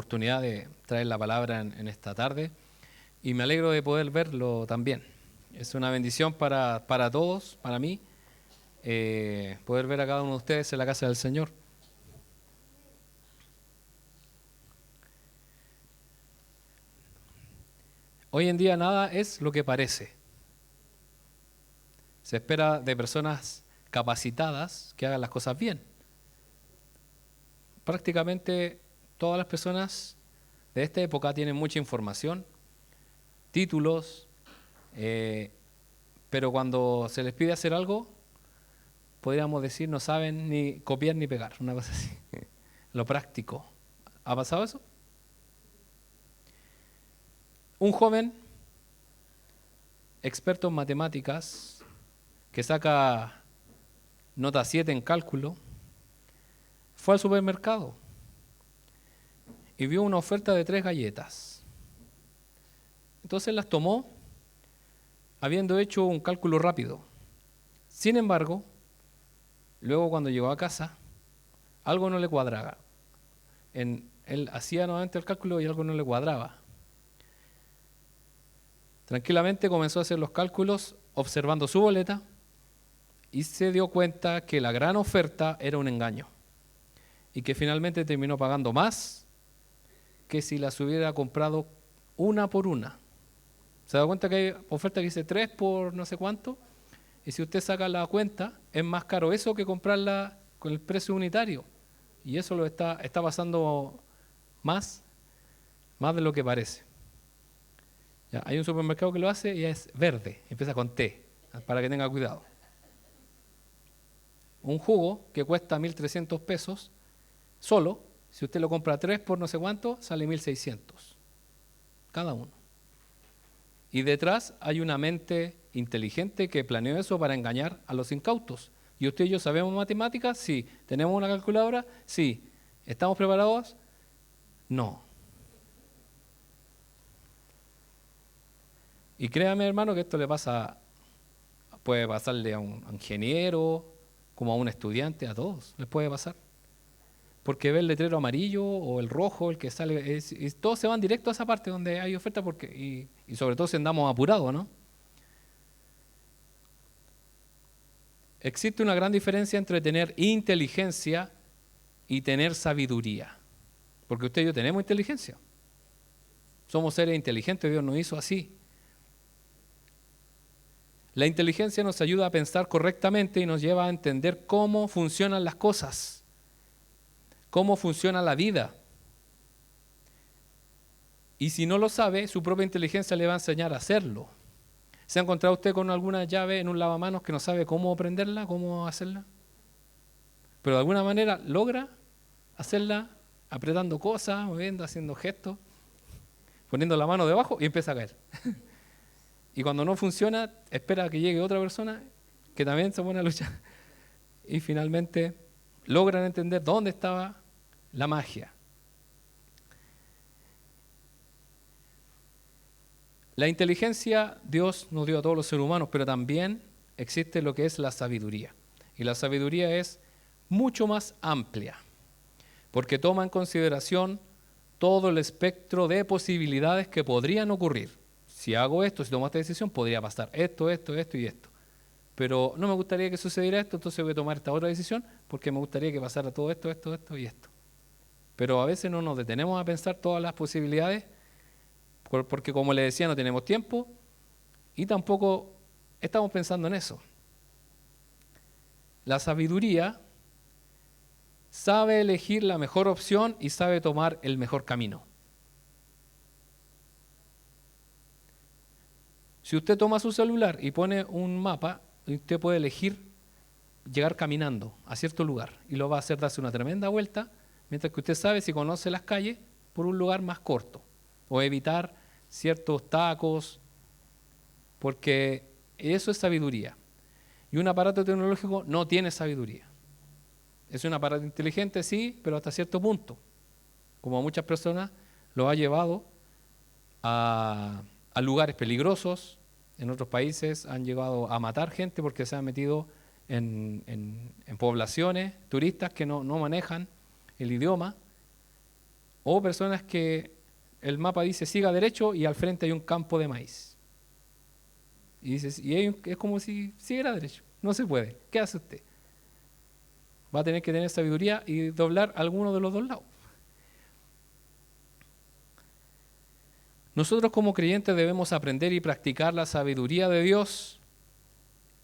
oportunidad de traer la palabra en esta tarde y me alegro de poder verlo también. Es una bendición para todos, para mí, poder ver a cada uno de ustedes en la casa del Señor. Hoy en día nada es lo que parece. Se espera de personas capacitadas que hagan las cosas bien. Prácticamente todas las personas de esta época tienen mucha información, títulos, pero cuando se les pide hacer algo, podríamos decir no saben ni copiar ni pegar, una cosa así. Lo práctico. ¿Ha pasado eso? Un joven experto en matemáticas que saca nota 7 en cálculo fue al supermercado y vio una oferta de 3 galletas. Entonces las tomó habiendo hecho un cálculo rápido. Sin embargo, luego cuando llegó a casa, algo no le cuadraba. Él hacía nuevamente el cálculo y algo no le cuadraba. Tranquilamente comenzó a hacer los cálculos observando su boleta y se dio cuenta que la gran oferta era un engaño y que finalmente terminó pagando más que si las hubiera comprado una por una. ¿Se da cuenta que hay oferta que dice 3 por no sé cuánto? Y si usted saca la cuenta, es más caro eso que comprarla con el precio unitario. Y eso lo está pasando más de lo que parece. Ya, hay un supermercado que lo hace y es verde, empieza con T, para que tenga cuidado. Un jugo que cuesta 1.300 pesos, solo, si usted lo compra 3 por no sé cuánto, sale 1.600, cada uno. Y detrás hay una mente inteligente que planeó eso para engañar a los incautos. ¿Y usted y yo sabemos matemáticas? Sí. ¿Tenemos una calculadora? Sí. ¿Estamos preparados? No. Y créame, hermano, que esto puede pasarle a un ingeniero, como a un estudiante, a todos les puede pasar. Porque ve el letrero amarillo o el rojo, el que sale, y todos se van directo a esa parte donde hay oferta, y sobre todo si andamos apurados, ¿no? Existe una gran diferencia entre tener inteligencia y tener sabiduría. Porque usted y yo tenemos inteligencia. Somos seres inteligentes, Dios nos hizo así. La inteligencia nos ayuda a pensar correctamente y nos lleva a entender cómo funcionan las cosas, cómo funciona la vida. Y si no lo sabe, su propia inteligencia le va a enseñar a hacerlo. ¿Se ha encontrado usted con alguna llave en un lavamanos que no sabe cómo prenderla, cómo hacerla? Pero de alguna manera logra hacerla apretando cosas, moviendo, haciendo gestos, poniendo la mano debajo y empieza a caer. Y cuando no funciona, espera a que llegue otra persona que también se pone a luchar. Y finalmente logran entender dónde estaba la magia. La inteligencia Dios nos dio a todos los seres humanos, pero también existe lo que es la sabiduría. Y la sabiduría es mucho más amplia, porque toma en consideración todo el espectro de posibilidades que podrían ocurrir. Si hago esto, si tomo esta decisión, podría pasar esto y esto. Pero no me gustaría que sucediera esto, entonces voy a tomar esta otra decisión porque me gustaría que pasara todo esto y esto. Pero a veces no nos detenemos a pensar todas las posibilidades porque, como le decía, no tenemos tiempo y tampoco estamos pensando en eso. La sabiduría sabe elegir la mejor opción y sabe tomar el mejor camino. Si usted toma su celular y pone un mapa, usted puede elegir llegar caminando a cierto lugar y lo va a hacer darse una tremenda vuelta, mientras que usted sabe, si conoce las calles, por un lugar más corto, o evitar ciertos tacos, porque eso es sabiduría. Y un aparato tecnológico no tiene sabiduría. Es un aparato inteligente, sí, pero hasta cierto punto. Como a muchas personas lo ha llevado a lugares peligrosos. En otros países han llegado a matar gente porque se han metido en poblaciones, turistas que no manejan el idioma. O personas que el mapa dice siga derecho y al frente hay un campo de maíz. Y dices, es como si siguiera derecho. No se puede. ¿Qué hace usted? Va a tener que tener sabiduría y doblar alguno de los dos lados. Nosotros como creyentes debemos aprender y practicar la sabiduría de Dios.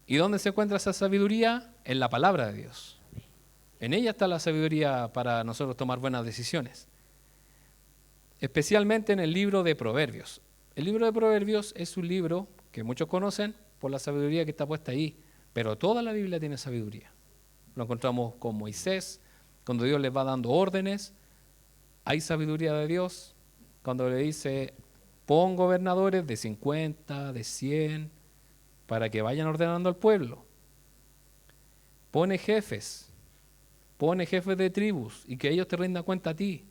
¿Y dónde se encuentra esa sabiduría? En la palabra de Dios. En ella está la sabiduría para nosotros tomar buenas decisiones. Especialmente en el libro de Proverbios. El libro de Proverbios es un libro que muchos conocen por la sabiduría que está puesta ahí, pero toda la Biblia tiene sabiduría. Lo encontramos con Moisés, cuando Dios les va dando órdenes, hay sabiduría de Dios. Cuando le dice, pon gobernadores de 50, de 100, para que vayan ordenando al pueblo. Pone jefes de tribus y que ellos te rindan cuenta a ti.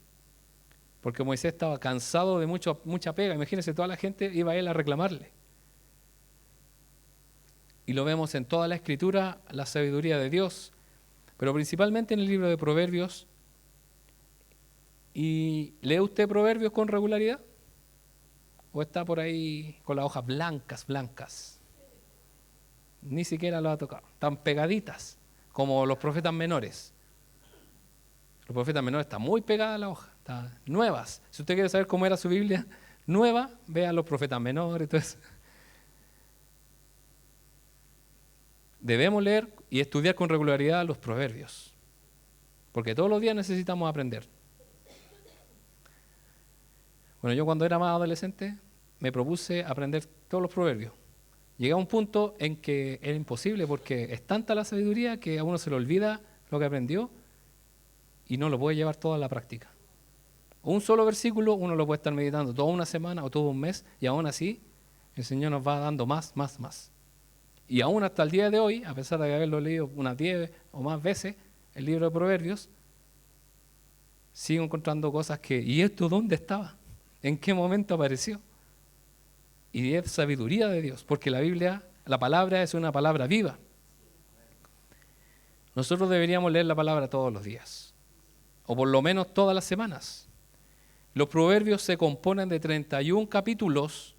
Porque Moisés estaba cansado de mucha pega. Imagínense, toda la gente iba a él a reclamarle. Y lo vemos en toda la escritura, la sabiduría de Dios, pero principalmente en el libro de Proverbios. ¿Y lee usted Proverbios con regularidad? ¿O está por ahí con las hojas blancas? Ni siquiera lo ha tocado. Están pegaditas, como los profetas menores. Los profetas menores están muy pegadas a la hoja, están nuevas. Si usted quiere saber cómo era su Biblia nueva, vea los profetas menores y todo eso. Debemos leer y estudiar con regularidad los proverbios, porque todos los días necesitamos aprender. Bueno, yo cuando era más adolescente me propuse aprender todos los proverbios. Llegué a un punto en que era imposible porque es tanta la sabiduría que a uno se le olvida lo que aprendió y no lo puede llevar toda a la práctica. Un solo versículo uno lo puede estar meditando toda una semana o todo un mes y aún así el Señor nos va dando más. Y aún hasta el día de hoy, a pesar de haberlo leído unas 10 o más veces, el libro de Proverbios, sigo encontrando cosas que, ¿y esto dónde estaba? ¿En qué momento apareció? Y es sabiduría de Dios, porque la Biblia, la palabra es una palabra viva. Nosotros deberíamos leer la palabra todos los días, o por lo menos todas las semanas. Los proverbios se componen de 31 capítulos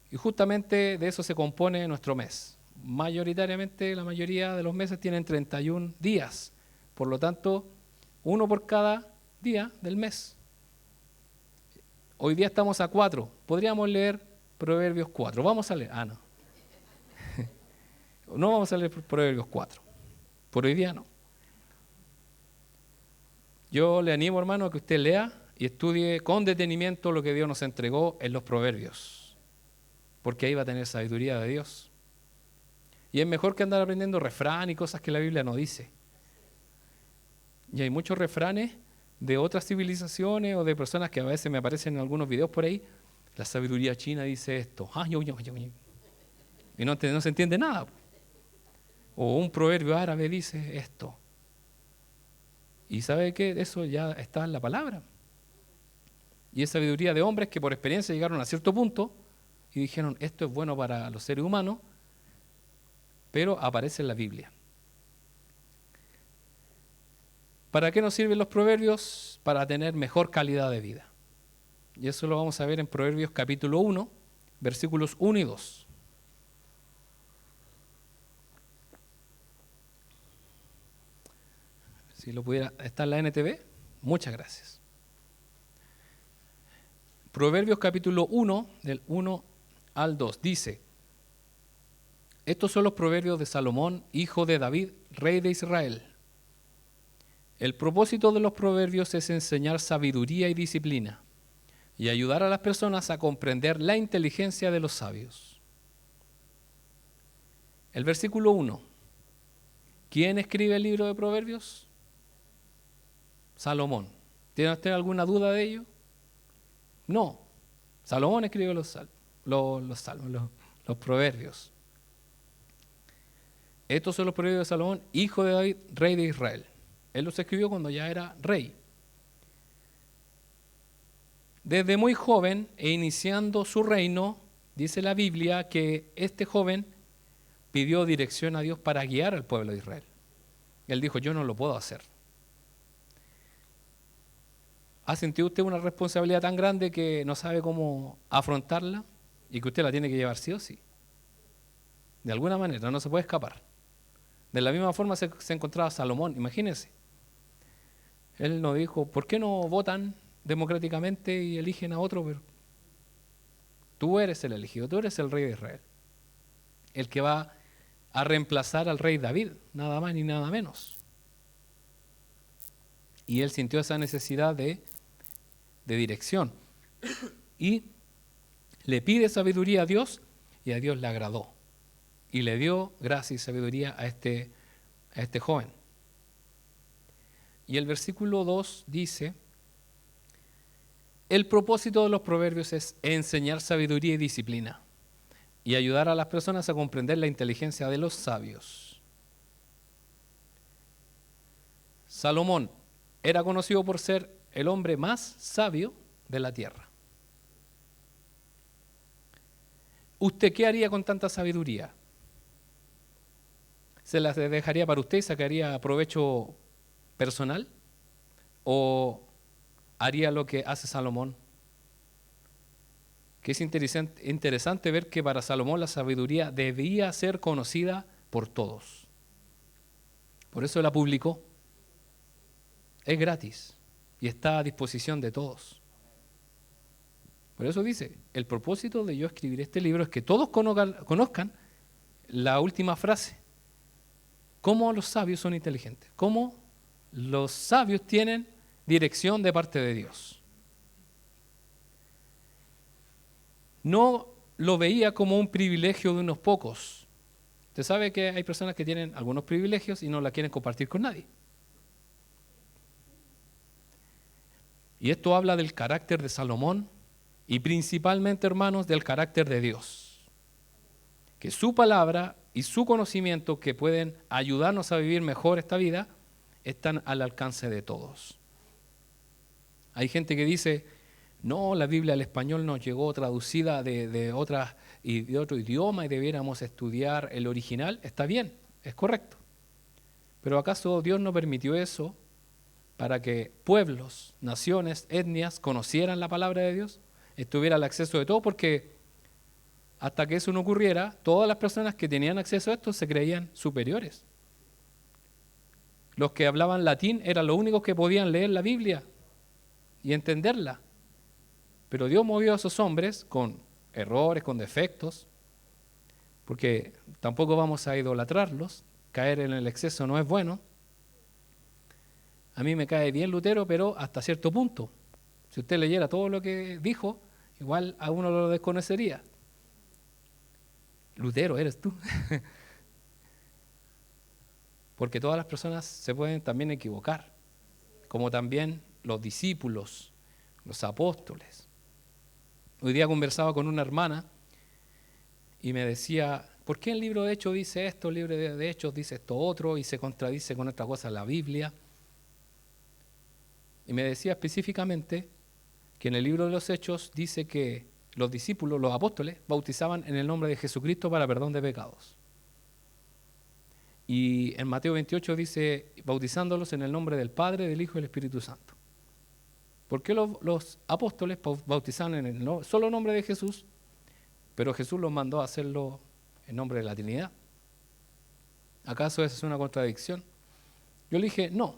y justamente de eso se compone nuestro mes. Mayoritariamente, la mayoría de los meses tienen 31 días, por lo tanto, uno por cada día del mes. Hoy día estamos a 4, podríamos leer Proverbios 4. Vamos a leer, no. No vamos a leer Proverbios 4, por hoy día no. Yo le animo, hermano, a que usted lea y estudie con detenimiento lo que Dios nos entregó en los proverbios, porque ahí va a tener sabiduría de Dios. Y es mejor que andar aprendiendo refrán y cosas que la Biblia no dice. Y hay muchos refranes de otras civilizaciones o de personas que a veces me aparecen en algunos videos por ahí. La sabiduría china dice esto. Y no se entiende nada. O un proverbio árabe dice esto. Y ¿sabe qué? Eso ya está en la palabra. Y es sabiduría de hombres que por experiencia llegaron a cierto punto y dijeron, esto es bueno para los seres humanos, pero aparece en la Biblia. ¿Para qué nos sirven los proverbios? Para tener mejor calidad de vida. Y eso lo vamos a ver en Proverbios capítulo 1, versículos 1 y 2. Si lo pudiera, está en la NTV. Muchas gracias. Proverbios capítulo 1, del 1 al 2, dice: estos son los proverbios de Salomón, hijo de David, rey de Israel. El propósito de los proverbios es enseñar sabiduría y disciplina y ayudar a las personas a comprender la inteligencia de los sabios. El versículo 1. ¿Quién escribe el libro de Proverbios? Salomón. ¿Tiene usted alguna duda de ello? No. Salomón escribe los proverbios. Estos son los proverbios de Salomón, hijo de David, rey de Israel. Él los escribió cuando ya era rey. Desde muy joven e iniciando su reino, dice la Biblia que este joven pidió dirección a Dios para guiar al pueblo de Israel. Él dijo, yo no lo puedo hacer. ¿Ha sentido usted una responsabilidad tan grande que no sabe cómo afrontarla y que usted la tiene que llevar sí o sí? De alguna manera, no se puede escapar. De la misma forma se encontraba Salomón, imagínense. Él nos dijo, ¿por qué no votan democráticamente y eligen a otro? Pero tú eres el elegido, tú eres el rey de Israel. El que va a reemplazar al rey David, nada más ni nada menos. Y él sintió esa necesidad de dirección. Y le pide sabiduría a Dios y a Dios le agradó. Y le dio gracia y sabiduría a este joven. Y el versículo 2 dice, el propósito de los proverbios es enseñar sabiduría y disciplina y ayudar a las personas a comprender la inteligencia de los sabios. Salomón era conocido por ser el hombre más sabio de la tierra. ¿Usted qué haría con tanta sabiduría? ¿Se las dejaría para usted y sacaría provecho personal? ¿O haría lo que hace Salomón? Que es interesante ver que para Salomón la sabiduría debía ser conocida por todos. Por eso la publicó. Es gratis y está a disposición de todos. Por eso dice, el propósito de yo escribir este libro es que todos conozcan la última frase. Cómo los sabios son inteligentes. Cómo los sabios tienen dirección de parte de Dios. No lo veía como un privilegio de unos pocos. Usted sabe que hay personas que tienen algunos privilegios y no la quieren compartir con nadie. Y esto habla del carácter de Salomón y principalmente, hermanos, del carácter de Dios. Que su palabra y su conocimiento que pueden ayudarnos a vivir mejor esta vida están al alcance de todos. Hay gente que dice, no, la Biblia al español nos llegó traducida de otro idioma y debiéramos estudiar el original. Está bien, es correcto. Pero ¿acaso Dios no permitió eso para que pueblos, naciones, etnias conocieran la palabra de Dios? Estuviera al acceso de todo, porque hasta que eso no ocurriera, todas las personas que tenían acceso a esto se creían superiores. Los que hablaban latín eran los únicos que podían leer la Biblia y entenderla. Pero Dios movió a esos hombres con errores, con defectos, porque tampoco vamos a idolatrarlos, caer en el exceso no es bueno. A mí me cae bien Lutero, pero hasta cierto punto. Si usted leyera todo lo que dijo, igual a uno lo desconocería. Lutero eres tú. Porque todas las personas se pueden también equivocar, como también los discípulos, los apóstoles. Hoy día conversaba con una hermana y me decía, ¿por qué el libro de Hechos dice esto, el libro de Hechos dice esto otro y se contradice con otra cosa en la Biblia? Y me decía específicamente que en el libro de los Hechos dice que los discípulos, los apóstoles, bautizaban en el nombre de Jesucristo para perdón de pecados. Y en Mateo 28 dice, bautizándolos en el nombre del Padre, del Hijo y del Espíritu Santo. ¿Por qué los apóstoles bautizaban en el solo nombre de Jesús, pero Jesús los mandó a hacerlo en nombre de la Trinidad? ¿Acaso esa es una contradicción? Yo le dije, no.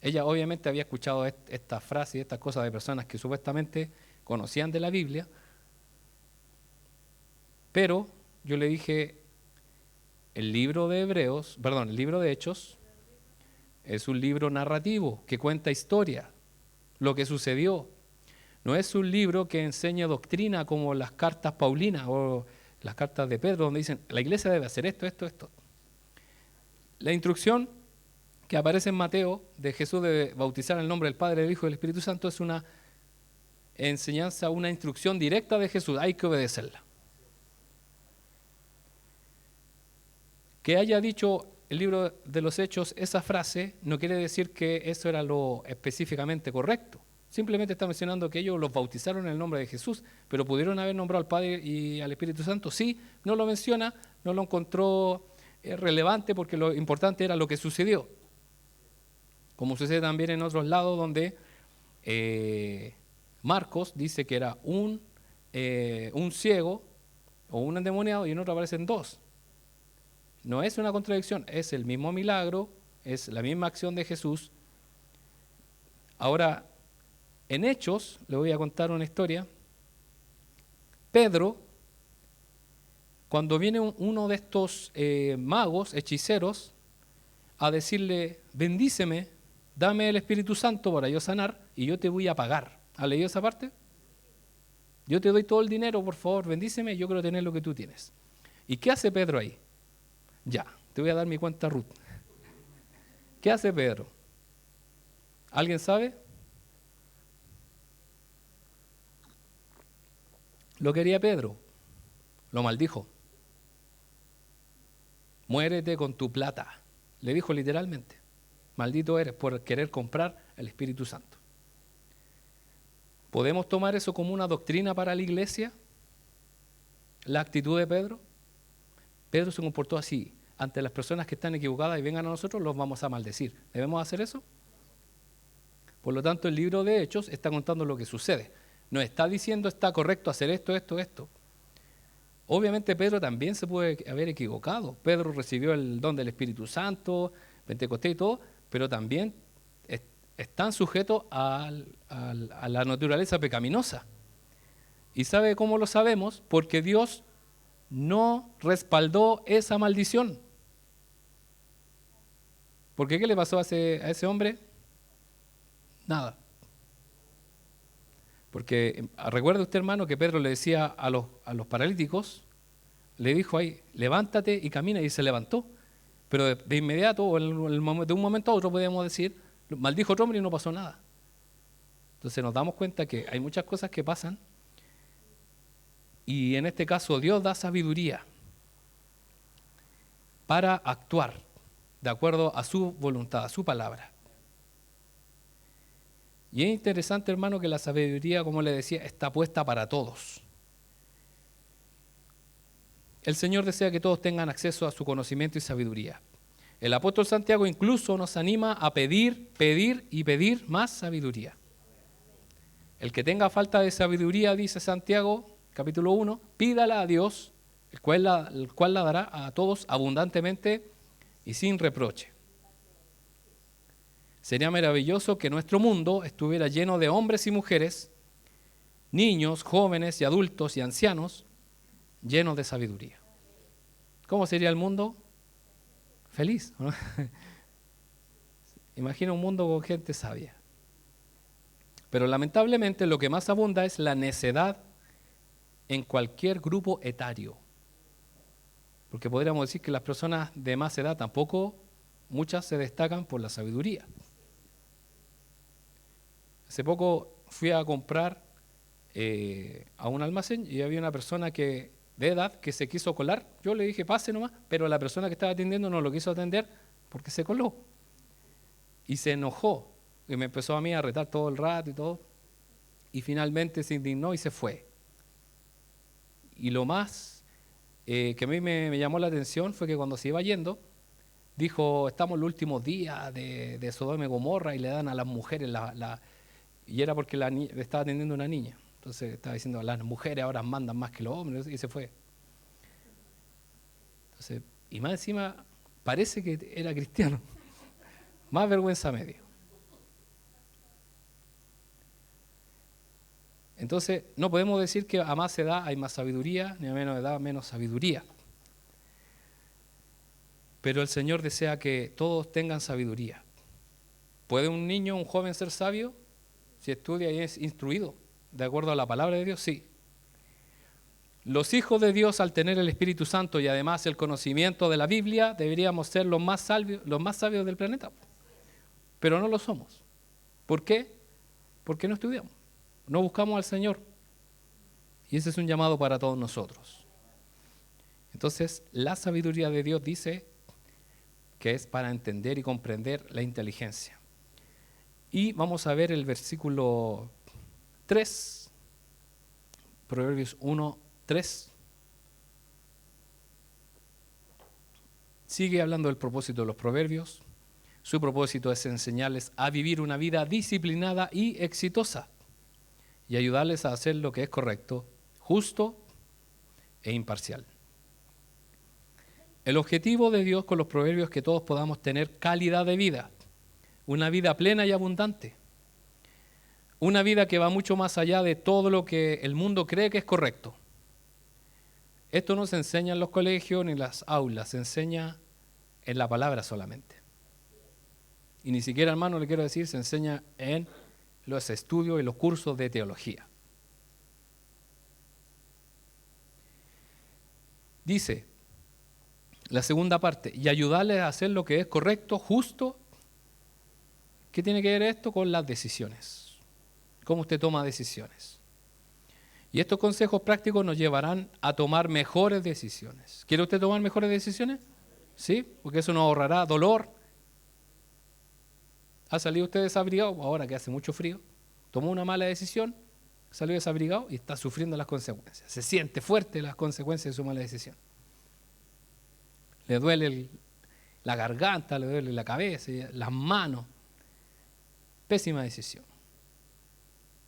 Ella obviamente había escuchado esta frase y estas cosas de personas que supuestamente conocían de la Biblia, pero yo le dije, el libro de Hechos es un libro narrativo que cuenta historia, lo que sucedió. No es un libro que enseña doctrina como las cartas paulinas o las cartas de Pedro, donde dicen, la iglesia debe hacer esto, esto, esto. La instrucción que aparece en Mateo de Jesús de bautizar en el nombre del Padre, del Hijo y del Espíritu Santo es una enseñanza, una instrucción directa de Jesús, hay que obedecerla. Que haya dicho el libro de los Hechos esa frase no quiere decir que eso era lo específicamente correcto. Simplemente está mencionando que ellos los bautizaron en el nombre de Jesús, pero pudieron haber nombrado al Padre y al Espíritu Santo. Sí, no lo menciona, no lo encontró relevante porque lo importante era lo que sucedió. Como sucede también en otros lados donde Marcos dice que era un ciego o un endemoniado y en otro aparecen dos. No es una contradicción, es el mismo milagro, es la misma acción de Jesús. Ahora, en Hechos, le voy a contar una historia. Pedro, cuando viene uno de estos magos, hechiceros, a decirle, bendíceme, dame el Espíritu Santo para yo sanar y yo te voy a pagar. ¿Has leído esa parte? Yo te doy todo el dinero, por favor, bendíceme, yo quiero tener lo que tú tienes. ¿Y qué hace Pedro ahí? Ya, te voy a dar mi cuenta Ruth. ¿Qué hace Pedro? ¿Alguien sabe? Lo quería Pedro, lo maldijo. Muérete con tu plata, le dijo literalmente. Maldito eres por querer comprar el Espíritu Santo. ¿Podemos tomar eso como una doctrina para la iglesia? ¿La actitud de Pedro? Pedro se comportó así. Ante las personas que están equivocadas y vengan a nosotros, los vamos a maldecir. ¿Debemos hacer eso? Por lo tanto, el libro de Hechos está contando lo que sucede. No está diciendo está correcto hacer esto, esto, esto. Obviamente Pedro también se puede haber equivocado. Pedro recibió el don del Espíritu Santo, Pentecostés y todo, pero también están sujetos a la naturaleza pecaminosa. ¿Y sabe cómo lo sabemos? Porque Dios no respaldó esa maldición. ¿Por qué le pasó a ese hombre? Nada. Porque recuerda usted, hermano, que Pedro le decía a los paralíticos, le dijo ahí, levántate y camina, y se levantó. Pero de inmediato, o de un momento a otro, podemos decir, maldijo otro hombre y no pasó nada. Entonces nos damos cuenta que hay muchas cosas que pasan, y en este caso Dios da sabiduría para actuar de acuerdo a su voluntad, a su palabra. Y es interesante, hermano, que la sabiduría, como le decía, está puesta para todos. El Señor desea que todos tengan acceso a su conocimiento y sabiduría. El apóstol Santiago incluso nos anima a pedir, pedir y pedir más sabiduría. El que tenga falta de sabiduría, dice Santiago, capítulo 1, pídala a Dios, el cual la dará a todos abundantemente y sin reproche. Sería maravilloso que nuestro mundo estuviera lleno de hombres y mujeres, niños, jóvenes y adultos y ancianos, llenos de sabiduría. ¿Cómo sería el mundo? Feliz, ¿no? Imagina un mundo con gente sabia. Pero lamentablemente lo que más abunda es la necedad en cualquier grupo etario. Porque podríamos decir que las personas de más edad tampoco, muchas se destacan por la sabiduría. Hace poco fui a comprar a un almacén y había una persona de edad que se quiso colar. Yo le dije, pase nomás, pero la persona que estaba atendiendo no lo quiso atender porque se coló. Y se enojó y me empezó a mí a retar todo el rato y todo. Y finalmente se indignó y se fue. Y lo más que a mí me llamó la atención fue que cuando se iba yendo, dijo, estamos en los últimos días de Sodoma y Gomorra y le dan a las mujeres y era porque le estaba atendiendo una niña. Entonces estaba diciendo, las mujeres ahora mandan más que los hombres, y se fue. Entonces, y más encima, parece que era cristiano. Más vergüenza me dio. Entonces, no podemos decir que a más edad hay más sabiduría, ni a menos edad menos sabiduría. Pero el Señor desea que todos tengan sabiduría. ¿Puede un niño, un joven ser sabio? Si estudia y es instruido, de acuerdo a la palabra de Dios, sí. Los hijos de Dios, al tener el Espíritu Santo y además el conocimiento de la Biblia, deberíamos ser los más sabios del planeta. Pero no lo somos. ¿Por qué? Porque no estudiamos, no buscamos al Señor. Y ese es un llamado para todos nosotros. Entonces, la sabiduría de Dios dice que es para entender y comprender la inteligencia. Y vamos a ver el versículo 3, Proverbios 1, 3. Sigue hablando del propósito de los proverbios. Su propósito es enseñarles a vivir una vida disciplinada y exitosa y ayudarles a hacer lo que es correcto, justo e imparcial. El objetivo de Dios con los proverbios es que todos podamos tener calidad de vida, una vida plena y abundante, una vida que va mucho más allá de todo lo que el mundo cree que es correcto. Esto no se enseña en los colegios ni en las aulas, se enseña en la palabra solamente. Y ni siquiera, hermano, le quiero decir, se enseña en los estudios y los cursos de teología. Dice la segunda parte, y ayudarles a hacer lo que es correcto, justo. ¿Qué tiene que ver esto con las decisiones? ¿Cómo usted toma decisiones? Y estos consejos prácticos nos llevarán a tomar mejores decisiones. ¿Quiere usted tomar mejores decisiones? Sí, porque eso nos ahorrará dolor. ¿Ha salido usted desabrigado? Ahora que hace mucho frío, tomó una mala decisión, salió desabrigado y está sufriendo las consecuencias. Se siente fuerte las consecuencias de su mala decisión. Le duele la garganta, le duele la cabeza, las manos. Pésima decisión.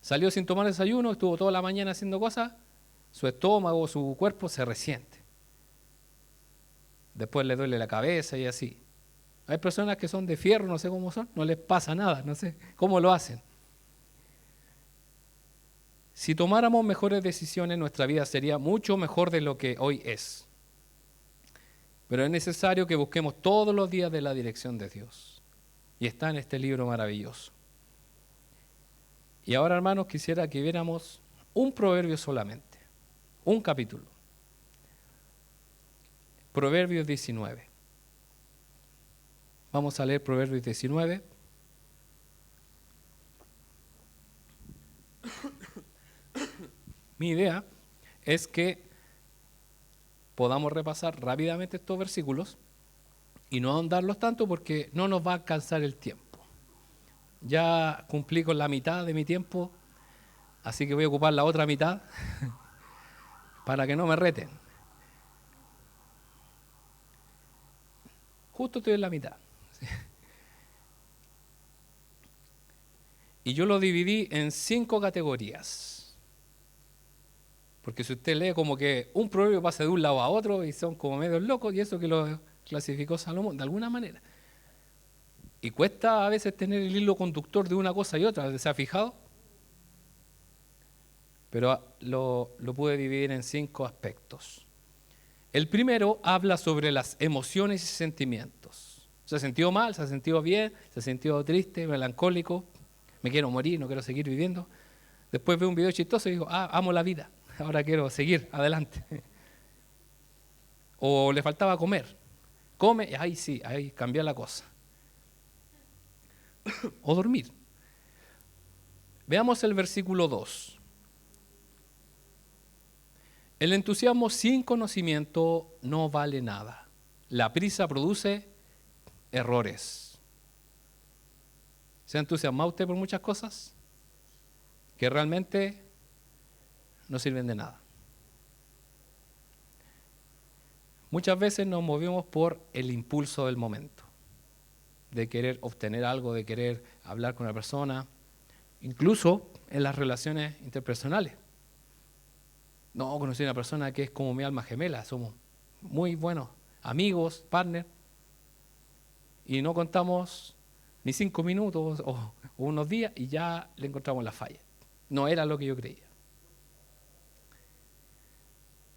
Salió sin tomar desayuno, estuvo toda la mañana haciendo cosas, su estómago, su cuerpo se resiente. Después le duele la cabeza y así. Hay personas que son de fierro, no sé cómo son, no les pasa nada, no sé cómo lo hacen. Si tomáramos mejores decisiones, nuestra vida sería mucho mejor de lo que hoy es. Pero es necesario que busquemos todos los días de la dirección de Dios. Y está en este libro maravilloso. Y ahora, hermanos, quisiera que viéramos un proverbio solamente, un capítulo. Proverbios 19. Vamos a leer Proverbios 19. Mi idea es que podamos repasar rápidamente estos versículos y no ahondarlos tanto porque no nos va a alcanzar el tiempo. Ya cumplí con la mitad de mi tiempo, así que voy a ocupar la otra mitad para que no me reten. Justo estoy en la mitad. Y yo lo dividí en 5 categorías. Porque si usted lee como que un proverbio pasa de un lado a otro y son como medios locos, y eso que lo clasificó Salomón de alguna manera. Y cuesta a veces tener el hilo conductor de una cosa y otra, ¿se ha fijado? Pero lo pude dividir en 5 aspectos. El primero habla sobre las emociones y sentimientos. ¿Se ha sentido mal? ¿Se ha sentido bien? ¿Se ha sentido triste, melancólico? ¿Me quiero morir? ¿No quiero seguir viviendo? Después veo un video chistoso y digo, amo la vida, ahora quiero seguir adelante. O le faltaba comer. Come, y ahí sí, ahí cambia la cosa. O dormir. Veamos el versículo 2. El entusiasmo sin conocimiento no vale nada. La prisa produce errores. ¿Se ha entusiasmado usted por muchas cosas que realmente no sirven de nada? Muchas veces nos movemos por el impulso del momento, de querer obtener algo, de querer hablar con una persona, incluso en las relaciones interpersonales. No, conocí a una persona que es como mi alma gemela, somos muy buenos amigos, partners, y no contamos ni 5 minutos o unos días y ya le encontramos la falla. No era lo que yo creía.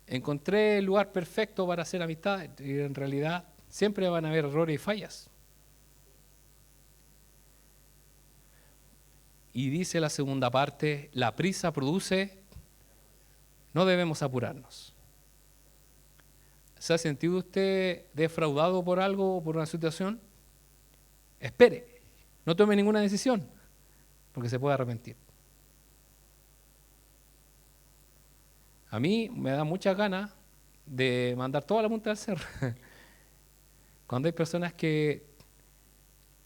Encontré el lugar perfecto para hacer amistad y en realidad siempre van a haber errores y fallas. Y dice la segunda parte, la prisa produce, no debemos apurarnos. ¿Se ha sentido usted defraudado por algo o por una situación? Espere, no tome ninguna decisión, porque se puede arrepentir. A mí me da muchas ganas de mandar toda la punta del cerro. Cuando hay personas que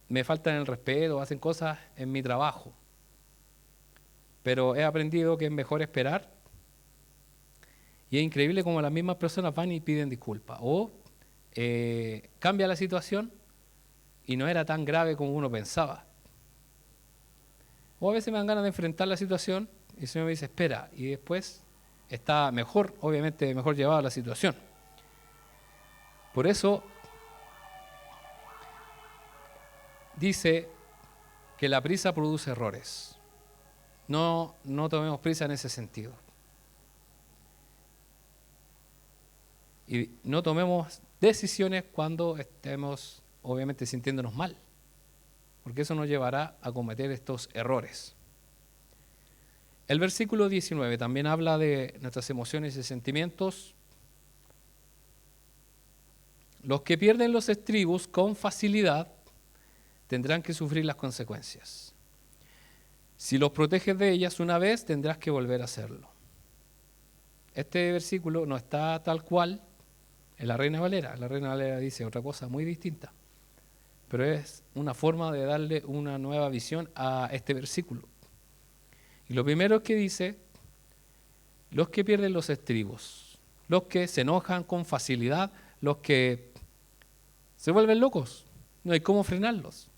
me faltan el respeto, hacen cosas en mi trabajo. Pero he aprendido que es mejor esperar. Y es increíble como las mismas personas van y piden disculpas. O cambia la situación y no era tan grave como uno pensaba. O a veces me dan ganas de enfrentar la situación y el Señor me dice, espera, y después está mejor, obviamente mejor llevada la situación. Por eso dice que la prisa produce errores. No tomemos prisa en ese sentido. Y no tomemos decisiones cuando estemos, obviamente, sintiéndonos mal, porque eso nos llevará a cometer estos errores. El versículo 19 también habla de nuestras emociones y sentimientos. Los que pierden los estribos con facilidad tendrán que sufrir las consecuencias. Si los proteges de ellas una vez, tendrás que volver a hacerlo. Este versículo no está tal cual en la Reina Valera. La Reina Valera dice otra cosa muy distinta, pero es una forma de darle una nueva visión a este versículo. Y lo primero que dice, los que pierden los estribos, los que se enojan con facilidad, los que se vuelven locos, no hay cómo frenarlos.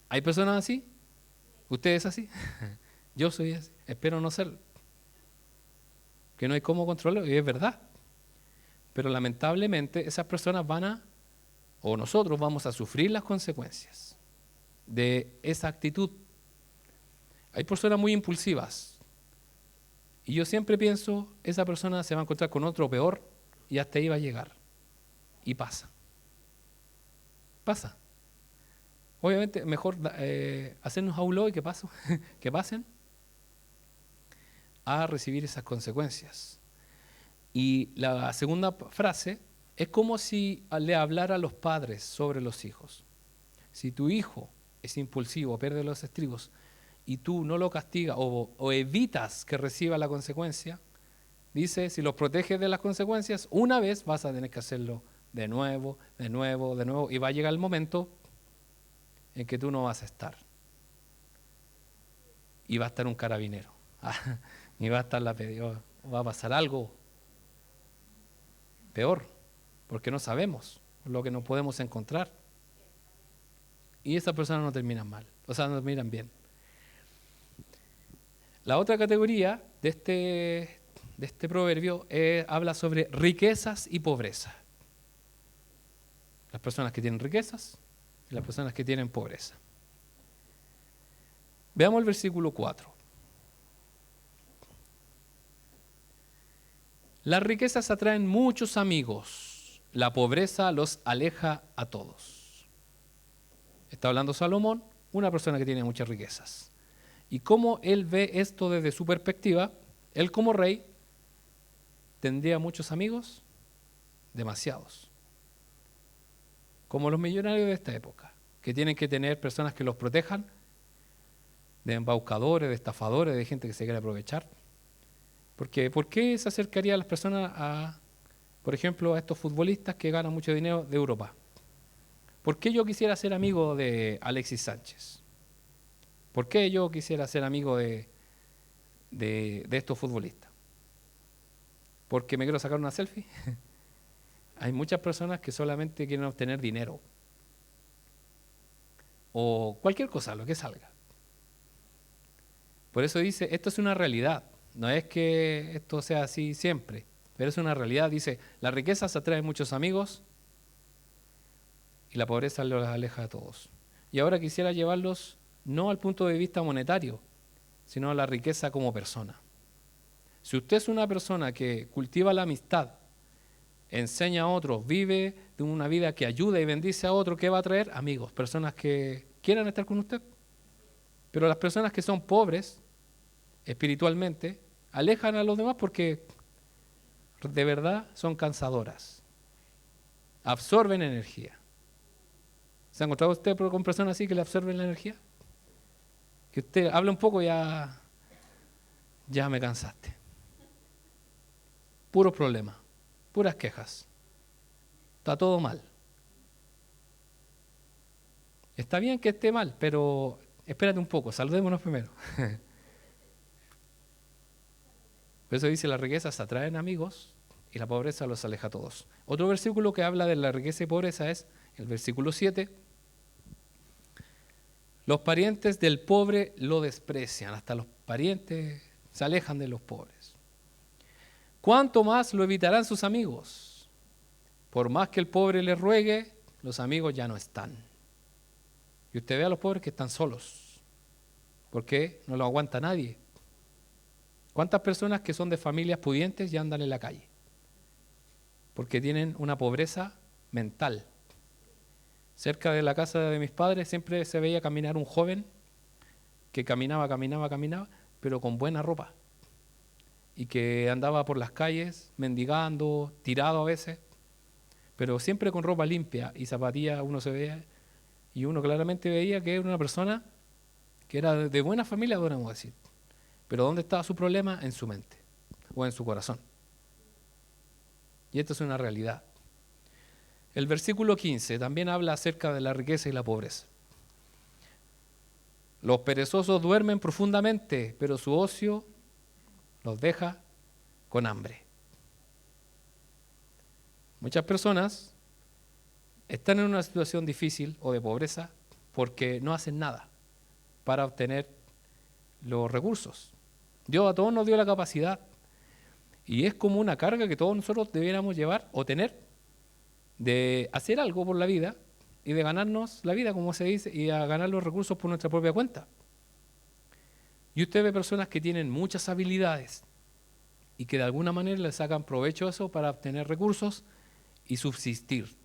¿Hay personas así? ¿Usted es así? Yo soy así, espero no serlo. Que no hay cómo controlarlo, y es verdad. Pero lamentablemente esas personas o nosotros vamos a sufrir las consecuencias de esa actitud. Hay personas muy impulsivas y yo siempre pienso, esa persona se va a encontrar con otro peor y hasta ahí va a llegar. Y pasa. Pasa. Obviamente mejor hacernos a un lado y que pasen a recibir esas consecuencias. Y la segunda frase es como si le hablara a los padres sobre los hijos. Si tu hijo es impulsivo, pierde los estribos, y tú no lo castigas o evitas que reciba la consecuencia, dice, si los proteges de las consecuencias, una vez vas a tener que hacerlo de nuevo, y va a llegar el momento en que tú no vas a estar. Y va a estar un carabinero, y va a estar va a pasar algo peor, porque no sabemos lo que nos podemos encontrar. Y esas personas no terminan mal, no terminan bien. La otra categoría de este proverbio habla sobre riquezas y pobreza. Las personas que tienen riquezas y las personas que tienen pobreza. Veamos el versículo 4. Las riquezas atraen muchos amigos, la pobreza los aleja a todos. Está hablando Salomón, una persona que tiene muchas riquezas. Y cómo él ve esto desde su perspectiva, él como rey tendría muchos amigos, demasiados. Como los millonarios de esta época, que tienen que tener personas que los protejan de embaucadores, de estafadores, de gente que se quiere aprovechar. Porque ¿por qué se acercaría a las personas por ejemplo, a estos futbolistas que ganan mucho dinero de Europa? ¿Por qué yo quisiera ser amigo de Alexis Sánchez? ¿Por qué yo quisiera ser amigo de estos futbolistas? ¿Porque me quiero sacar una selfie? Hay muchas personas que solamente quieren obtener dinero. O cualquier cosa, lo que salga. Por eso dice, esto es una realidad. No es que esto sea así siempre, pero es una realidad. Dice, la riqueza se atrae muchos amigos y la pobreza los aleja a todos. Y ahora quisiera llevarlos no al punto de vista monetario, sino a la riqueza como persona. Si usted es una persona que cultiva la amistad, enseña a otros, vive de una vida que ayuda y bendice a otros, ¿qué va a traer? Amigos, personas que quieran estar con usted. Pero las personas que son pobres espiritualmente alejan a los demás porque de verdad son cansadoras, absorben energía. ¿Se ha encontrado usted con personas así que le absorben la energía? Que usted habla un poco y ya me cansaste. Puros problemas, puras quejas. Está todo mal. Está bien que esté mal, pero espérate un poco, saludémonos primero. Por eso dice, las riquezas atraen amigos y la pobreza los aleja a todos. Otro versículo que habla de la riqueza y pobreza es el versículo 7. Los parientes del pobre lo desprecian, hasta los parientes se alejan de los pobres. ¿Cuánto más lo evitarán sus amigos? Por más que el pobre le ruegue, los amigos ya no están. Y usted ve a los pobres que están solos, porque no lo aguanta nadie. ¿Cuántas personas que son de familias pudientes ya andan en la calle? Porque tienen una pobreza mental. Cerca de la casa de mis padres siempre se veía caminar un joven que caminaba, pero con buena ropa. Y que andaba por las calles mendigando, tirado a veces, pero siempre con ropa limpia y zapatillas uno se veía, y uno claramente veía que era una persona que era de buena familia, podríamos decir. Pero ¿dónde estaba su problema? En su mente o en su corazón. Y esto es una realidad. El versículo 15 también habla acerca de la riqueza y la pobreza. Los perezosos duermen profundamente, pero su ocio los deja con hambre. Muchas personas están en una situación difícil o de pobreza porque no hacen nada para obtener los recursos. Dios a todos nos dio la capacidad y es como una carga que todos nosotros debiéramos llevar o tener de hacer algo por la vida y de ganarnos la vida, como se dice, y a ganar los recursos por nuestra propia cuenta. Y usted ve personas que tienen muchas habilidades y que de alguna manera le sacan provecho a eso para obtener recursos y subsistir.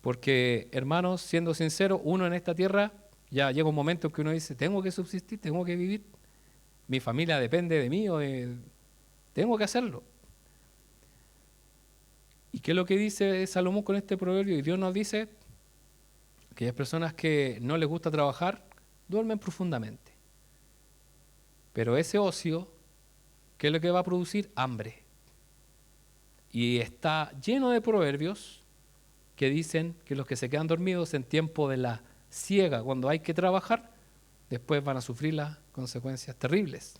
Porque, hermanos, siendo sincero, uno en esta tierra ya llega un momento en que uno dice, tengo que subsistir, tengo que vivir, mi familia depende de mí, tengo que hacerlo. ¿Y qué es lo que dice Salomón con este proverbio? Y Dios nos dice que hay personas que no les gusta trabajar, duermen profundamente. Pero ese ocio, ¿qué es lo que va a producir? Hambre. Y está lleno de proverbios que dicen que los que se quedan dormidos en tiempo de la siega, cuando hay que trabajar, después van a sufrir las consecuencias terribles.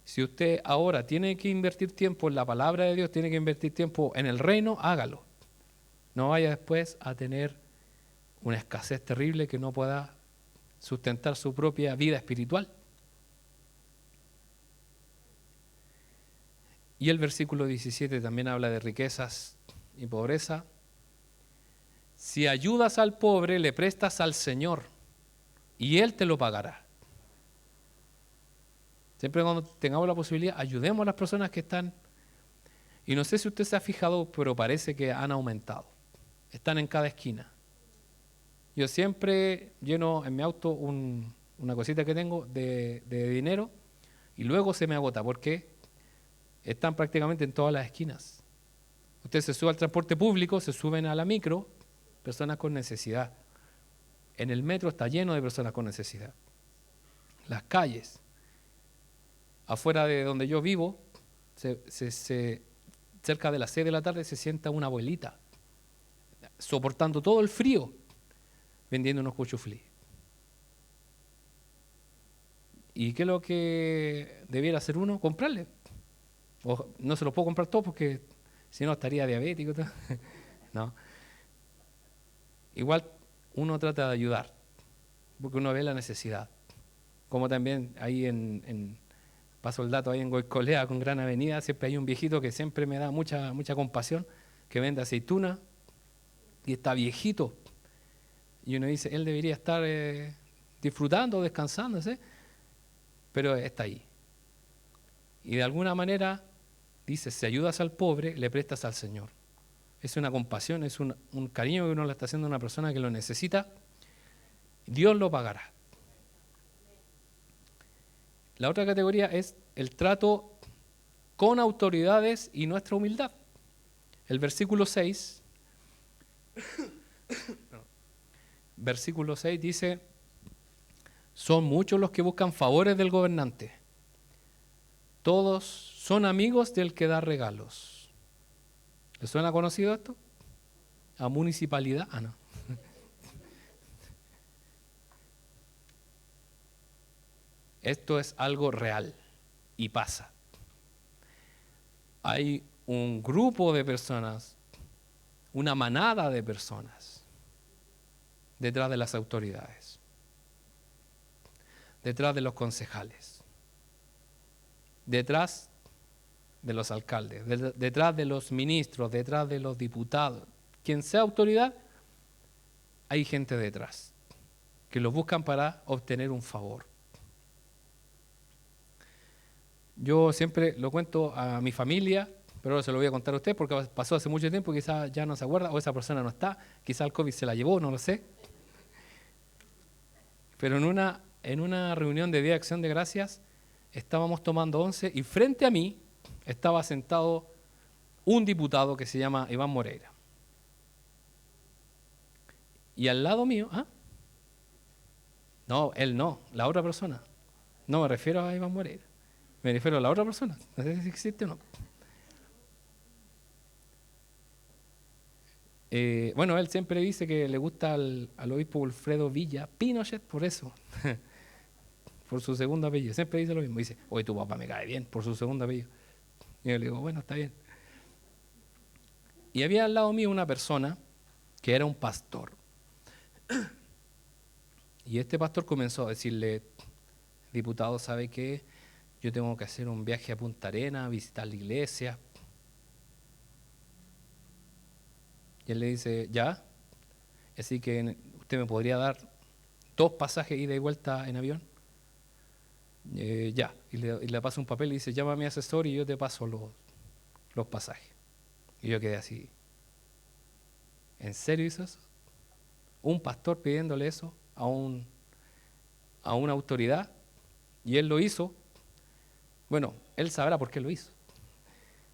Si usted ahora tiene que invertir tiempo en la palabra de Dios, tiene que invertir tiempo en el reino, hágalo. No vaya después a tener una escasez terrible que no pueda sustentar su propia vida espiritual. Y el versículo 17 también habla de riquezas y pobreza. Si ayudas al pobre, le prestas al Señor y Él te lo pagará. Siempre cuando tengamos la posibilidad, ayudemos a las personas que están, y no sé si usted se ha fijado, pero parece que han aumentado. Están en cada esquina. Yo siempre lleno en mi auto una cosita que tengo de dinero y luego se me agota porque están prácticamente en todas las esquinas. Usted se sube al transporte público, se suben a la micro, personas con necesidad. En el metro está lleno de personas con necesidad. Las calles. Afuera de donde yo vivo, cerca de las 6 de la tarde se sienta una abuelita, soportando todo el frío, vendiendo unos cuchuflí. ¿Y qué es lo que debiera hacer uno? Comprarle. O no se los puedo comprar todos porque si no estaría diabético. No. Igual uno trata de ayudar, porque uno ve la necesidad. Como también ahí paso el dato, ahí en Goicolea, con Gran Avenida, siempre hay un viejito que siempre me da mucha compasión, que vende aceituna y está viejito. Y uno dice, él debería estar disfrutando, descansándose, pero está ahí. Y de alguna manera dice, si ayudas al pobre, le prestas al Señor. Es una compasión, es un cariño que uno le está haciendo a una persona que lo necesita. Dios lo pagará. La otra categoría es el trato con autoridades y nuestra humildad. El versículo 6, dice, son muchos los que buscan favores del gobernante. Todos son amigos del que da regalos. ¿Le suena conocido esto? ¿A municipalidad? Ah, no. Esto es algo real y pasa. Hay un grupo de personas, una manada de personas detrás de las autoridades. detrás de los concejales, detrás de los alcaldes, detrás de los ministros, detrás de los diputados. Quien sea autoridad, hay gente detrás que los buscan para obtener un favor. Yo siempre lo cuento a mi familia, pero ahora se lo voy a contar a usted porque pasó hace mucho tiempo, quizás ya no se acuerda, o esa persona no está, quizás el COVID se la llevó, no lo sé. Pero en una reunión de Día de Acción de Gracias estábamos tomando once y frente a mí estaba sentado un diputado que se llama Iván Moreira. Y al lado mío, no, él no, la otra persona. No me refiero a Iván Moreira, me refiero a la otra persona. No sé si existe o no. Bueno, él siempre dice que le gusta al obispo Wilfredo Villa Pinochet por eso, por su segundo apellido. Siempre dice lo mismo. Dice, oye, tu papá me cae bien por su segundo apellido. Y yo le digo, bueno, está bien. Y había al lado mío una persona que era un pastor. Y este pastor comenzó a decirle, diputado, ¿sabe qué? Yo tengo que hacer un viaje a Punta Arenas, visitar la iglesia. Y él le dice, ¿ya? Así que usted me podría dar 2 pasajes ida y vuelta en avión. Ya. Y le pasa un papel y dice, llama a mi asesor y yo te paso los pasajes. Y yo quedé así. ¿En serio hizo eso? Un pastor pidiéndole eso a una autoridad, y él lo hizo. Bueno, él sabrá por qué lo hizo.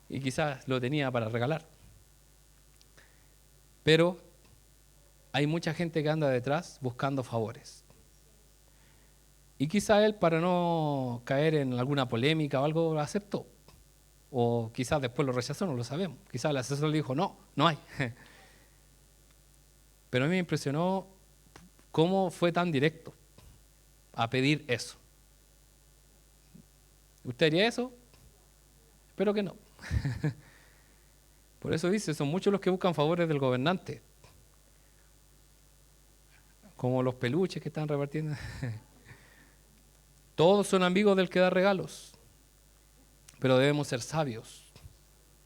Y quizás lo tenía para regalar. Pero hay mucha gente que anda detrás buscando favores. Y quizás él, para no caer en alguna polémica o algo, lo aceptó. O quizás después lo rechazó, no lo sabemos. Quizás el asesor le dijo, no, no hay. Pero a mí me impresionó cómo fue tan directo a pedir eso. ¿Usted haría eso? Espero que no. Por eso dice, son muchos los que buscan favores del gobernante. Como los peluches que están repartiendo. Todos son amigos del que da regalos. Pero debemos ser sabios.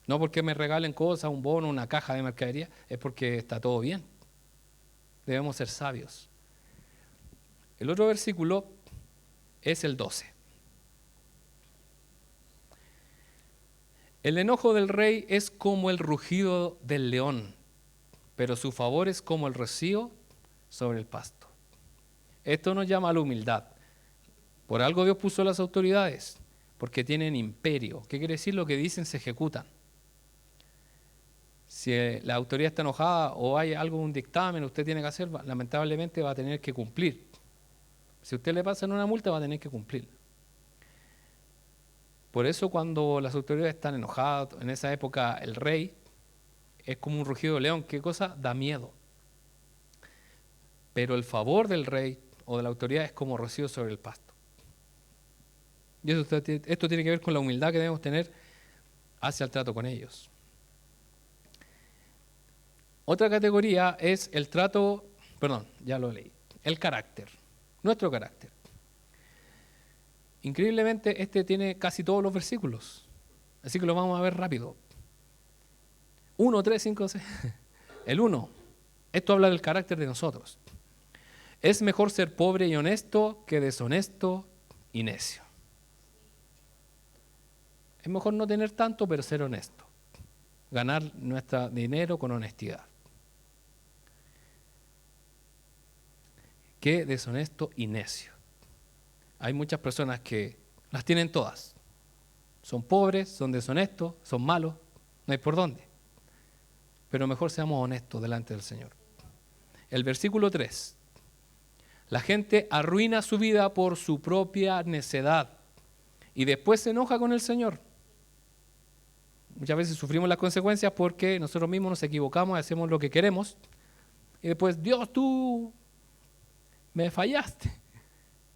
No porque me regalen cosas, un bono, una caja de mercadería, es porque está todo bien. Debemos ser sabios. El otro versículo es el 12. El enojo del rey es como el rugido del león, pero su favor es como el rocío sobre el pasto. Esto nos llama a la humildad. Por algo Dios puso las autoridades, porque tienen imperio. ¿Qué quiere decir? Lo que dicen se ejecutan. Si la autoridad está enojada o hay algo, un dictamen, usted tiene que hacer, lamentablemente va a tener que cumplir. Si usted le pasa una multa, va a tener que cumplir. Por eso cuando las autoridades están enojadas, en esa época el rey es como un rugido de león. ¿Qué cosa? Da miedo. Pero el favor del rey o de la autoridad es como rocío sobre el pasto. Y esto tiene que ver con la humildad que debemos tener hacia el trato con ellos. Otra categoría es el trato, ya lo leí, el carácter, nuestro carácter. Increíblemente, este tiene casi todos los versículos, así que lo vamos a ver rápido. 1, 3, 5, 6. El 1, esto habla del carácter de nosotros. Es mejor ser pobre y honesto que deshonesto y necio. Es mejor no tener tanto, pero ser honesto. Ganar nuestro dinero con honestidad. Que deshonesto y necio. Hay muchas personas que las tienen todas. Son pobres, son deshonestos, son malos, no hay por dónde. Pero mejor seamos honestos delante del Señor. El versículo 3. La gente arruina su vida por su propia necedad y después se enoja con el Señor. Muchas veces sufrimos las consecuencias porque nosotros mismos nos equivocamos y hacemos lo que queremos. Y después, Dios, tú me fallaste,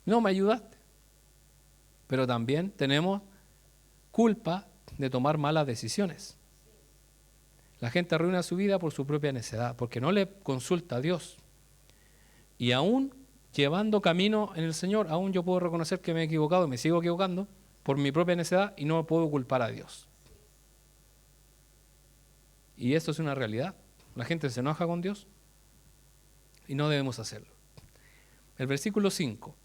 no me ayudaste. Pero también tenemos culpa de tomar malas decisiones. La gente arruina su vida por su propia necedad, porque no le consulta a Dios. Y aún llevando camino en el Señor, aún yo puedo reconocer que me he equivocado y me sigo equivocando por mi propia necedad y no puedo culpar a Dios. Y esto es una realidad. La gente se enoja con Dios y no debemos hacerlo. El versículo 5.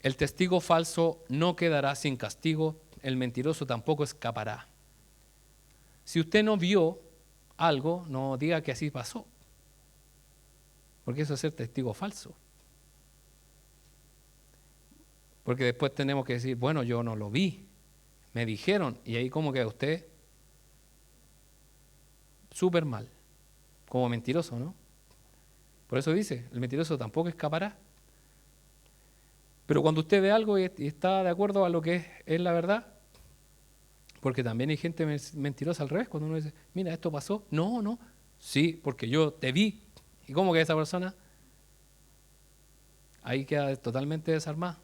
El testigo falso no quedará sin castigo, el mentiroso tampoco escapará. Si usted no vio algo, no diga que así pasó, porque eso es ser testigo falso. Porque después tenemos que decir, bueno, yo no lo vi, me dijeron, y ahí ¿cómo queda usted? Súper mal, como mentiroso, ¿no? Por eso dice, el mentiroso tampoco escapará. Pero cuando usted ve algo y está de acuerdo a lo que es la verdad, porque también hay gente mentirosa al revés, cuando uno dice, mira, esto pasó, no, sí, porque yo te vi. ¿Y cómo queda esa persona? Ahí queda totalmente desarmada.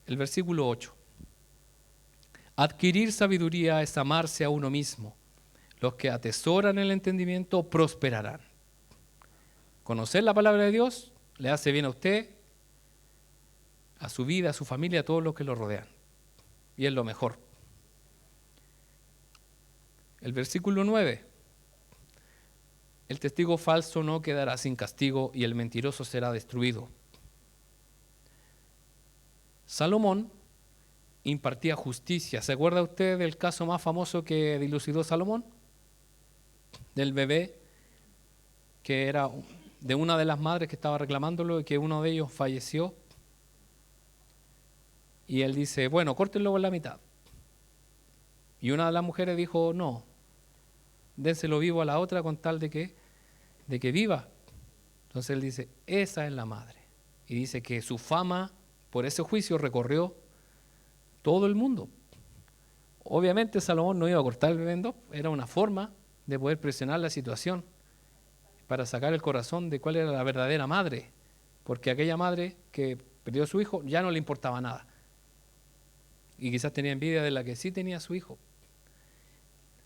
El versículo 8. Adquirir sabiduría es amarse a uno mismo. Los que atesoran el entendimiento prosperarán. Conocer la palabra de Dios le hace bien a usted, a su vida, a su familia, a todos los que lo rodean. Y es lo mejor. El versículo 9. El testigo falso no quedará sin castigo y el mentiroso será destruido. Salomón impartía justicia. ¿Se acuerda usted del caso más famoso que dilucidó Salomón? Del bebé que era de una de las madres que estaba reclamándolo y que uno de ellos falleció. Y él dice, bueno, córtenlo por la mitad. Y una de las mujeres dijo, no, dénselo vivo a la otra con tal de que viva. Entonces él dice, esa es la madre. Y dice que su fama por ese juicio recorrió todo el mundo. Obviamente Salomón no iba a cortar el bebé en dos, era una forma de poder presionar la situación para sacar el corazón de cuál era la verdadera madre, porque aquella madre que perdió a su hijo ya no le importaba nada. Y quizás tenía envidia de la que sí tenía a su hijo.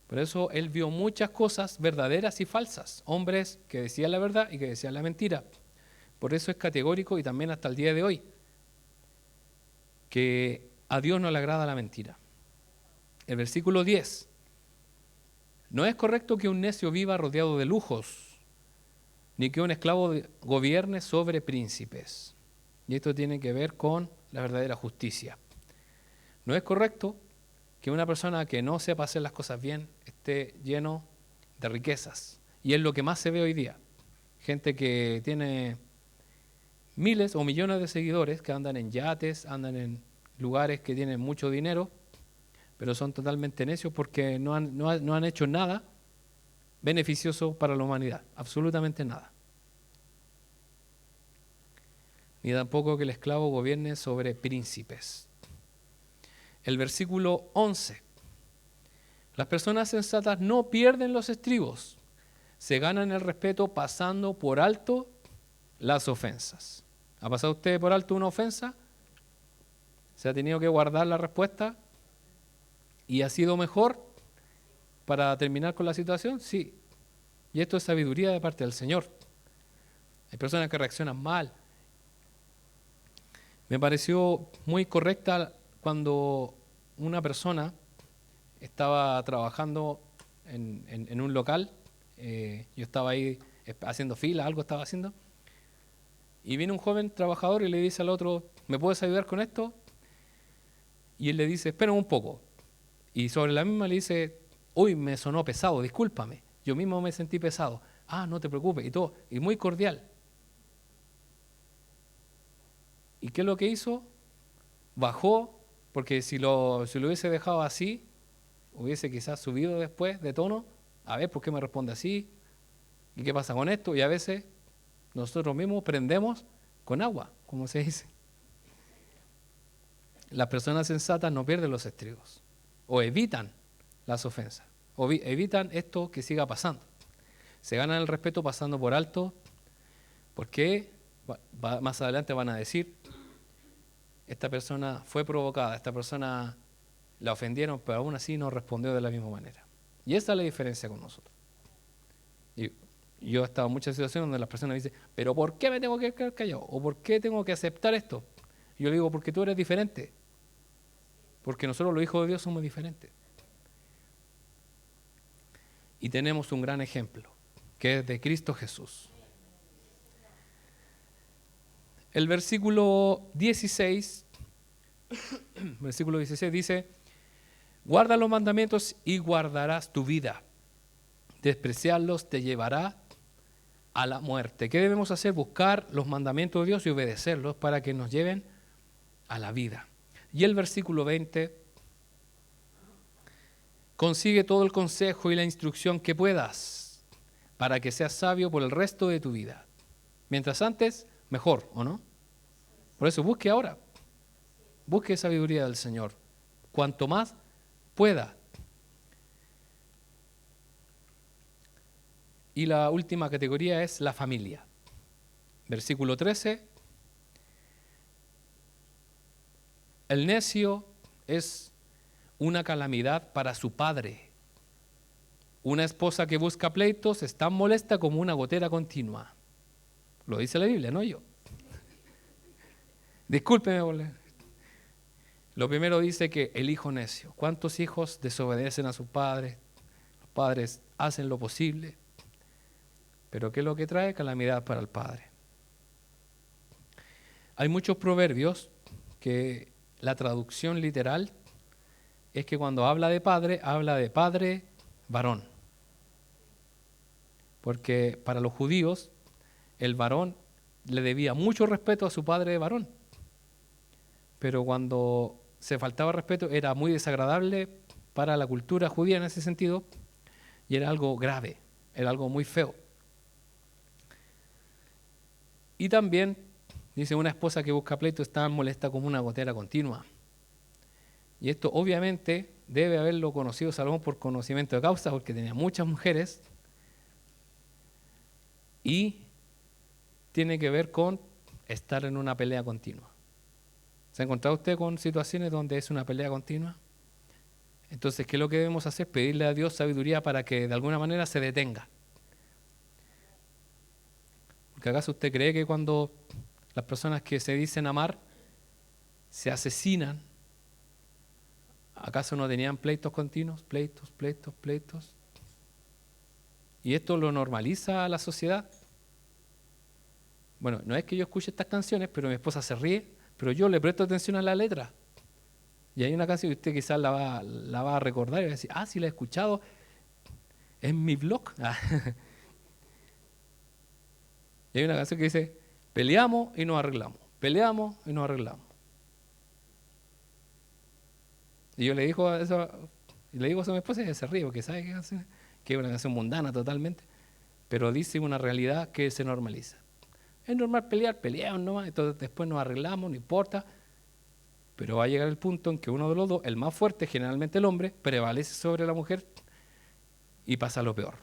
Por eso él vio muchas cosas verdaderas y falsas, hombres que decían la verdad y que decían la mentira. Por eso es categórico y también hasta el día de hoy, que a Dios no le agrada la mentira. El versículo 10. No es correcto que un necio viva rodeado de lujos, ni que un esclavo gobierne sobre príncipes. Y esto tiene que ver con la verdadera justicia. No es correcto que una persona que no sepa hacer las cosas bien esté lleno de riquezas. Y es lo que más se ve hoy día. Gente que tiene miles o millones de seguidores que andan en yates, andan en lugares que tienen mucho dinero, pero son totalmente necios porque no han hecho nada beneficioso para la humanidad, absolutamente nada. Ni tampoco que el esclavo gobierne sobre príncipes. El versículo 11. Las personas sensatas no pierden los estribos, se ganan el respeto pasando por alto las ofensas. ¿Ha pasado usted por alto una ofensa? ¿Se ha tenido que guardar la respuesta? ¿Y ha sido mejor para terminar con la situación? Sí. Y esto es sabiduría de parte del Señor. Hay personas que reaccionan mal. Me pareció muy correcta cuando una persona estaba trabajando en un local. Yo estaba ahí haciendo fila, algo estaba haciendo. Y viene un joven trabajador y le dice al otro, ¿me puedes ayudar con esto? Y él le dice, espera un poco. Y sobre la misma le dice, uy, me sonó pesado, discúlpame. Yo mismo me sentí pesado. Ah, no te preocupes, y todo. Y muy cordial. ¿Y qué es lo que hizo? Bajó, porque si lo hubiese dejado así, hubiese quizás subido después de tono. A ver, ¿por qué me responde así? ¿Y qué pasa con esto? Y a veces nosotros mismos prendemos con agua, como se dice. Las personas sensatas no pierden los estribos, o evitan las ofensas, o evitan esto que siga pasando. Se ganan el respeto pasando por alto, porque más adelante van a decir, esta persona fue provocada, esta persona la ofendieron, pero aún así no respondió de la misma manera. Y esa es la diferencia con nosotros. Y Yo he estado en muchas situaciones donde las personas dicen, pero ¿por qué me tengo que quedar callado? ¿O por qué tengo que aceptar esto? Y yo le digo, porque tú eres diferente. Porque nosotros los hijos de Dios somos diferentes. Y tenemos un gran ejemplo, que es de Cristo Jesús. El versículo 16, dice, guarda los mandamientos y guardarás tu vida. Despreciarlos te llevará a la muerte. ¿Qué debemos hacer? Buscar los mandamientos de Dios y obedecerlos para que nos lleven a la vida. Y el versículo 20, consigue todo el consejo y la instrucción que puedas para que seas sabio por el resto de tu vida. Mientras antes, mejor, ¿o no? Por eso busque ahora. Busque sabiduría del Señor. Cuanto más pueda. Y la última categoría es la familia. Versículo 13. El necio es una calamidad para su padre. Una esposa que busca pleitos es tan molesta como una gotera continua. Lo dice la Biblia, no yo. Discúlpeme. Lo primero dice que el hijo necio. ¿Cuántos hijos desobedecen a sus padres? Los padres hacen lo posible. Pero ¿qué es lo que trae? Calamidad para el padre. Hay muchos proverbios que la traducción literal es que cuando habla de padre varón. Porque para los judíos el varón le debía mucho respeto a su padre varón. Pero cuando se faltaba respeto era muy desagradable para la cultura judía en ese sentido y era algo grave, era algo muy feo. Y también, dice, una esposa que busca pleito está molesta como una gotera continua. Y esto obviamente debe haberlo conocido Salomón por conocimiento de causa, porque tenía muchas mujeres y tiene que ver con estar en una pelea continua. ¿Se ha encontrado usted con situaciones donde es una pelea continua? Entonces, ¿qué es lo que debemos hacer? Pedirle a Dios sabiduría para que de alguna manera se detenga. Porque ¿acaso usted cree que cuando las personas que se dicen amar se asesinan, acaso no tenían pleitos continuos? Pleitos. ¿Y esto lo normaliza a la sociedad? Bueno, no es que yo escuche estas canciones, pero mi esposa se ríe, pero yo le presto atención a la letra. Y hay una canción que usted quizás la va a recordar y va a decir, sí la he escuchado en mi blog. Y hay una canción que dice, peleamos y nos arreglamos. Peleamos y nos arreglamos. Y yo le digo eso a mi esposa y ella se ríe, porque sabe que es una canción mundana totalmente, pero dice una realidad que se normaliza. Es normal peleamos nomás, entonces después nos arreglamos, no importa, pero va a llegar el punto en que uno de los dos, el más fuerte, generalmente el hombre, prevalece sobre la mujer y pasa lo peor.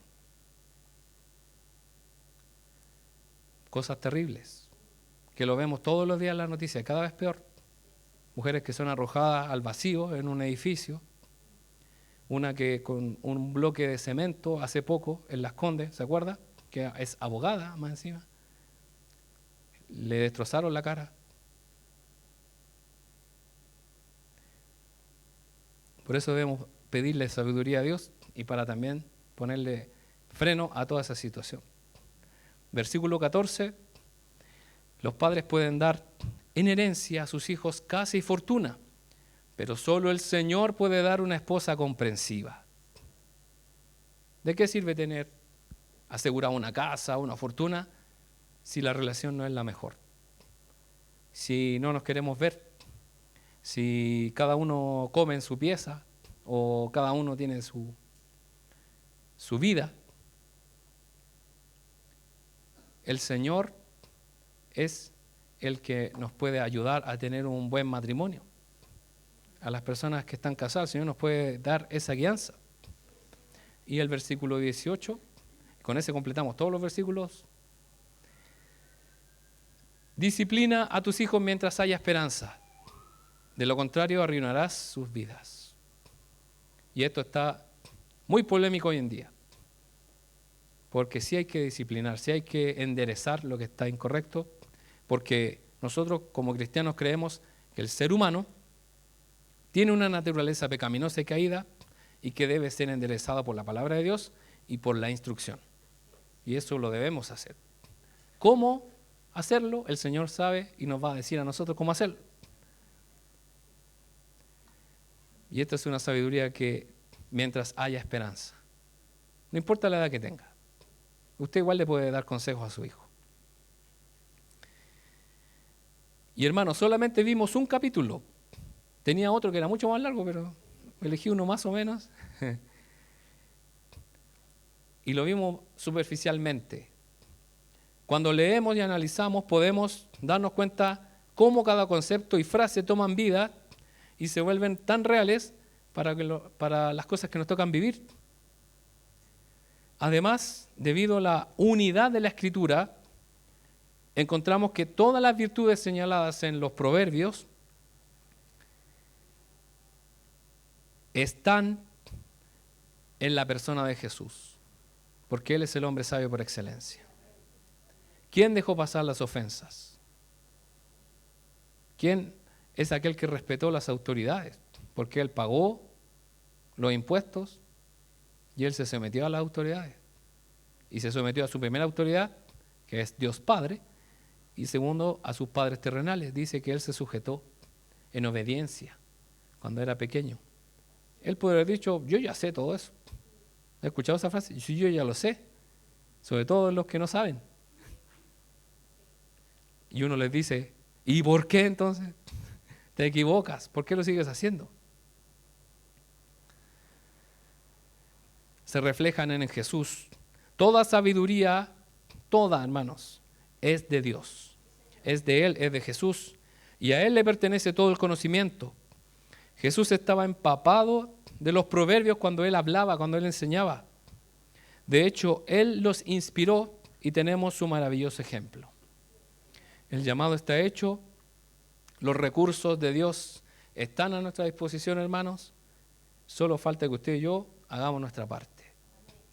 Cosas terribles, que lo vemos todos los días en las noticias, cada vez peor. Mujeres que son arrojadas al vacío en un edificio, una que con un bloque de cemento hace poco en Las Condes, ¿se acuerda? Que es abogada más encima. Le destrozaron la cara. Por eso debemos pedirle sabiduría a Dios y para también ponerle freno a toda esa situación. Versículo 14, los padres pueden dar en herencia a sus hijos casa y fortuna, pero solo el Señor puede dar una esposa comprensiva. ¿De qué sirve tener asegurada una casa, una fortuna, si la relación no es la mejor? Si no nos queremos ver, si cada uno come en su pieza o cada uno tiene su vida. El Señor es el que nos puede ayudar a tener un buen matrimonio. A las personas que están casadas, el Señor nos puede dar esa guianza. Y el versículo 18, con ese completamos todos los versículos. Disciplina a tus hijos mientras haya esperanza. De lo contrario, arruinarás sus vidas. Y esto está muy polémico hoy en día. porque sí hay que disciplinar, sí hay que enderezar lo que está incorrecto, porque nosotros como cristianos creemos que el ser humano tiene una naturaleza pecaminosa y caída y que debe ser enderezada por la palabra de Dios y por la instrucción. Y eso lo debemos hacer. ¿Cómo hacerlo? El Señor sabe y nos va a decir a nosotros cómo hacerlo. Y esta es una sabiduría que mientras haya esperanza, no importa la edad que tenga, usted igual le puede dar consejos a su hijo. Y hermano, solamente vimos un capítulo. Tenía otro que era mucho más largo, pero elegí uno más o menos. Y lo vimos superficialmente. Cuando leemos y analizamos, podemos darnos cuenta cómo cada concepto y frase toman vida y se vuelven tan reales para las cosas que nos tocan vivir. Además, debido a la unidad de la Escritura, encontramos que todas las virtudes señaladas en los proverbios están en la persona de Jesús, porque Él es el hombre sabio por excelencia. ¿Quién dejó pasar las ofensas? ¿Quién es aquel que respetó las autoridades? Porque Él pagó los impuestos y Él se sometió a las autoridades. Y se sometió a su primera autoridad, que es Dios Padre, y segundo, a sus padres terrenales. Dice que Él se sujetó en obediencia cuando era pequeño. Él puede haber dicho, yo ya sé todo eso. ¿Has escuchado esa frase? Yo ya lo sé, sobre todo los que no saben. Y uno les dice, ¿y por qué entonces? Te equivocas, ¿por qué lo sigues haciendo? Se reflejan en Jesús. Toda sabiduría, toda, hermanos, es de Dios. Es de Él, es de Jesús. Y a Él le pertenece todo el conocimiento. Jesús estaba empapado de los proverbios cuando Él hablaba, cuando Él enseñaba. De hecho, Él los inspiró y tenemos su maravilloso ejemplo. El llamado está hecho, los recursos de Dios están a nuestra disposición, hermanos. Solo falta que usted y yo hagamos nuestra parte.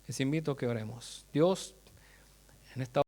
Les invito a que oremos. Dios, en esta